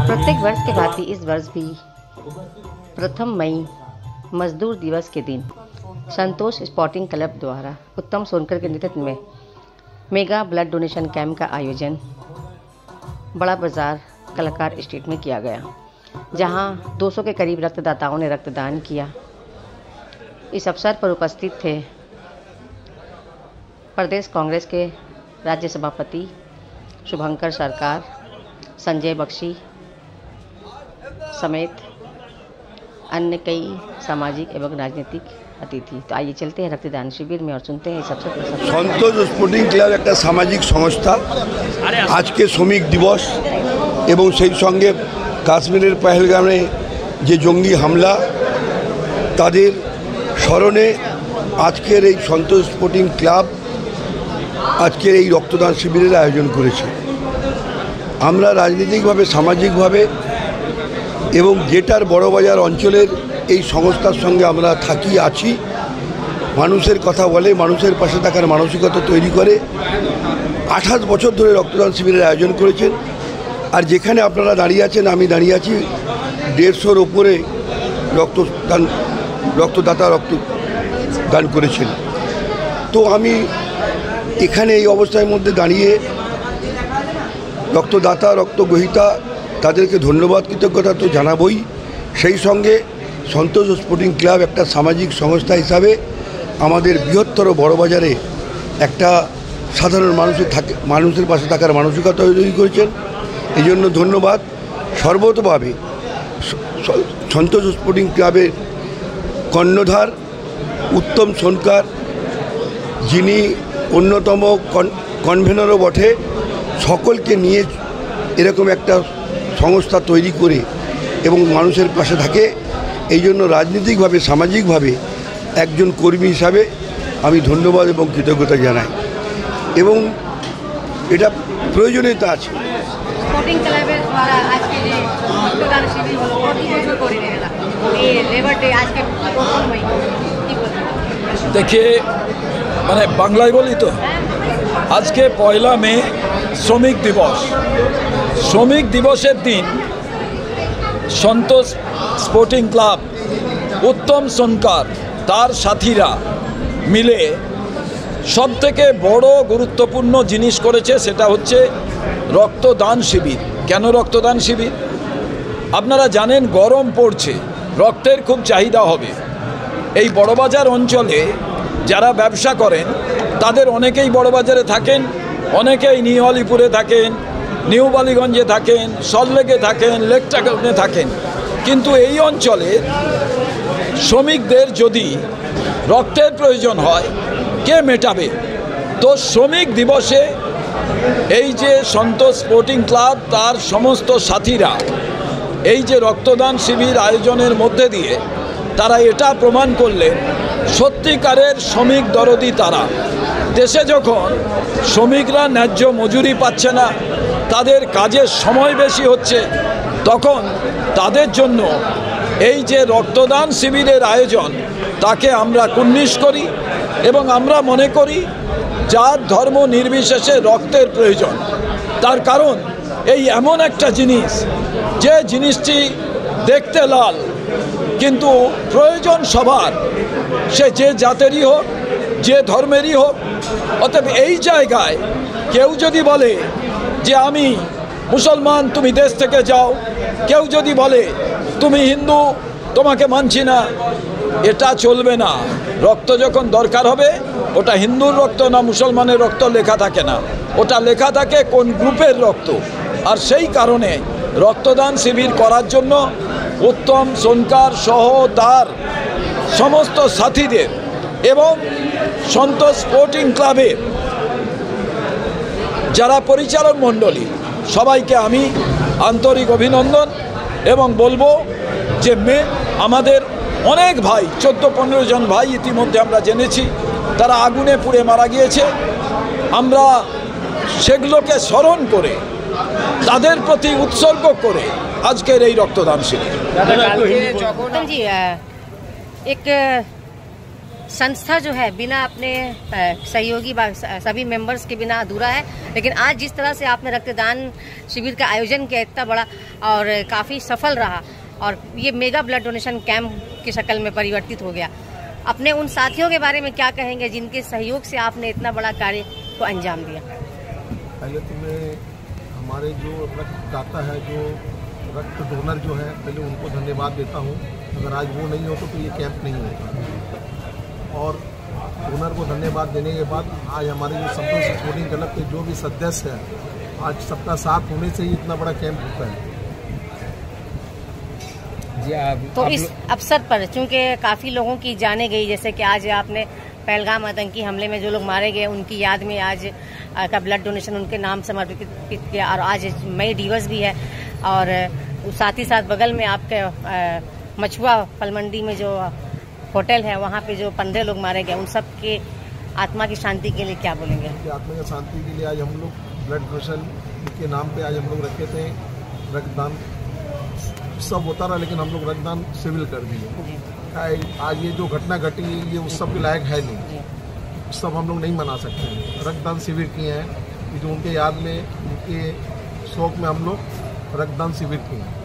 प्रत्येक वर्ष के भांति इस वर्ष भी 1 मई मजदूर दिवस के दिन संतोष स्पोर्टिंग क्लब द्वारा उत्तम सोनकर के नेतृत्व में मेगा ब्लड डोनेशन कैंप का आयोजन बड़ा बाजार कलाकार स्ट्रीट में किया गया, जहां 200 के करीब रक्तदाताओं ने रक्तदान किया। इस अवसर पर उपस्थित थे प्रदेश कांग्रेस के राज्य सभापति शुभंकर सरकार, संजय बख्शी समेत अन्य कई सामाजिक एवं राजनीतिक अतिथि। तो आइए चलते हैं रक्तदान शिविर में और सुनते हैं इस अवसर पर। संतोष स्पोर्टिंग क्लब एक सामाजिक संस्था। आज के श्रमिक दिवस एवं সেই সঙ্গে কাশ্মীরের পহেলগামে যে জঙ্গি হামলা তাদের স্মরণে আজকের এই সন্তোষ স্পোর্টিং ক্লাব আজকের এই রক্তদান শিবিরের আয়োজন করেছে। আমরা রাজনৈতিকভাবে সামাজিকভাবে এবং যেটার বড়বাজার অঞ্চলের এই সংস্থার সঙ্গে আমরা থাকি আছি, মানুষের কথা বলে, মানুষের পাশে থাকার মানসিকতা তৈরি করে 28 বছর ধরে রক্তদান শিবিরের আয়োজন করেছেন। আর যেখানে আপনারা দাঁড়িয়ে আছেন, আমি দাঁড়িয়ে আছি 150-র ওপরে রক্তদাতা রক্তদান করেছেন। তো আমি এখানে এই অবস্থার মধ্যে দাঁড়িয়ে রক্তদাতা রক্তগ্রহীতা তাদেরকে ধন্যবাদ কৃতজ্ঞতা তো জানাবই, সেই সঙ্গে সন্তোষ স্পোর্টিং ক্লাব একটা সামাজিক সংস্থা হিসাবে আমাদের বৃহত্তর বড়বাজারে একটা সাধারণ মানুষের পাশে থাকার মানসিকতা তৈরি করেছেন। এই জন্য ধন্যবাদ। সর্বতভাবে সন্তোষ স্পোর্টিং ক্লাবের কর্ণধার উত্তম সোনকার, যিনি অন্যতম কনভেনরও বটে, সকলকে নিয়ে এরকম একটা সংস্থা তৈরি করে এবং মানুষের পাশে থাকে। এই জন্য রাজনৈতিকভাবে সামাজিকভাবে একজন কর্মী হিসাবে আমি ধন্যবাদ এবং কৃতজ্ঞতা জানাই এবং এটা প্রয়োজনীয়তা আছে। স্পোর্টিং ক্লাবের দ্বারা আজকে যে রক্তদান শিবির হলো, প্রতি বছর করে নিলাম এই লেবার ডে আজকে 1 মই। देखिए মানে বাংলায় বলি তো, আজকে 1 মে শ্রমিক দিবস। শ্রমিক দিবসের দিন সন্তোষ স্পোর্টিং ক্লাব উত্তম সোনকার তার সাথীরা মিলে সবথেকে বড় গুরুত্বপূর্ণ জিনিস করেছে, সেটা হচ্ছে রক্তদান শিবির। কেন রক্তদান শিবির? আপনারা জানেন গরম পড়ছে, রক্তের খুব চাহিদা হবে। এই বড়বাজার অঞ্চলে যারা ব্যবসা করেন তাদের অনেকেই বড়বাজারে থাকেন, অনেকেই নিউ আলিপুরে থাকেন, নিউ বালিগঞ্জে থাকেন, সল্টলেকে থাকেন, লেকটাউনে থাকেন। কিন্তু এই অঞ্চলে শ্রমিকদের যদি রক্তের প্রয়োজন হয়, কে মেটাবে? তো শ্রমিক দিবসে এই যে সন্তোষ স্পোর্টিং ক্লাব তার সমস্ত সাথীরা এই যে রক্তদান শিবির আয়োজনের মধ্যে দিয়ে তারা এটা প্রমাণ করলেন সত্যিকারের শ্রমিক দরদি তারা। দেশে যখন শ্রমিকরা ন্যায্য মজুরি পাচ্ছে না, তাদের কাজের সময় বেশি হচ্ছে, তখন তাদের জন্য এই যে রক্তদান শিবিরের আয়োজন তাকে আমরা কুর্নিশ করি এবং আমরা মনে করি যার ধর্ম নির্বিশেষে রক্তের প্রয়োজন। তার কারণ এই এমন একটা জিনিস, যে জিনিসটি দেখতে লাল কিন্তু প্রয়োজন সবার, সে যে জাতেরই হোক, যে ধর্মেরই হোক। অতএব এই জায়গায় কেউ যদি বলে যে আমি মুসলমান, তুমি দেশ থেকে যাও, কেউ যদি বলে তুমি হিন্দু, তোমাকে মানছি না, এটা চলবে না। রক্ত যখন দরকার হবে, ওটা হিন্দুর রক্ত না মুসলমানের রক্ত লেখা থাকে না, ওটা লেখা থাকে কোন গ্রুপের রক্ত। আর সেই কারণে রক্তদান শিবির করার জন্য উত্তম সোনকার সহ তার সমস্ত সাথীদের এবং সন্তোষ স্পোর্টিং ক্লাবের যারা পরিচালক মণ্ডলী, সবাইকে আমি আন্তরিক অভিনন্দন এবং বলবো যে আমাদের অনেক ভাই, 14-15 জন ভাই ইতিমধ্যে আমরা জেনেছি তারা আগুনে পুড়ে মারা গিয়েছে। আমরা সেগুলোকে স্মরণ করে তাদের প্রতি উৎসর্গ করে আজকের এই রক্তদান শিবির। जी एक संस्था जो है बिना अपने सहयोगी सभी मेंबर्स के बिना अधूरा है। लेकिन आज जिस तरह से आपने रक्तदान शिविर का आयोजन किया, इतना बड़ा और काफ़ी सफल रहा और ये मेगा ब्लड डोनेशन कैंप की शक्ल में परिवर्तित हो गया, अपने उन साथियों के बारे में क्या कहेंगे जिनके सहयोग से आपने इतना बड़ा कार्य को अंजाम दिया? पहले तो मैं हमारे जो रक्तदाता है, जो रक्त डोनर जो है, पहले उनको धन्यवाद देता हूँ। अगर आज वो नहीं होता तो ये कैंप नहीं होता। और डोनर को धन्यवाद देने के बाद आज हमारे जो संतोष स्पोर्टिंग क्लब के जो भी सदस्य हैं, आज सबका साथ होने से ही इतना बड़ा कैंप होता है। तो इस अवसर पर चूंकि काफ़ी लोगों की जाने गई, जैसे कि आज आपने पहलगाम आतंकी हमले में जो लोग मारे गए उनकी याद में आज का ब्लड डोनेशन उनके नाम समर्पित किया और आज मई दिवस भी है। और साथ ही साथ बगल में आपके मछुआ फल मंडी में जो होटल है, वहाँ पे जो 15 लोग मारे गए, उन सब के आत्मा की शांति के लिए क्या बोलेंगे? आत्मा की शांति के लिए आज हम लोग ब्लड डोनेशन के नाम पे आज हम लोग रखे थे। रक्तदान सब होता रहा, लेकिन हम लोग रक्तदान शिविर कर दिए। आज ये जो घटना घटी ये उत्सव के लायक है नहीं, उत्सव हम लोग नहीं मना सकते हैं। रक्तदान शिविर किए हैं, जो उनके याद में, उनके शौक में हम लोग रक्तदान शिविर किए हैं।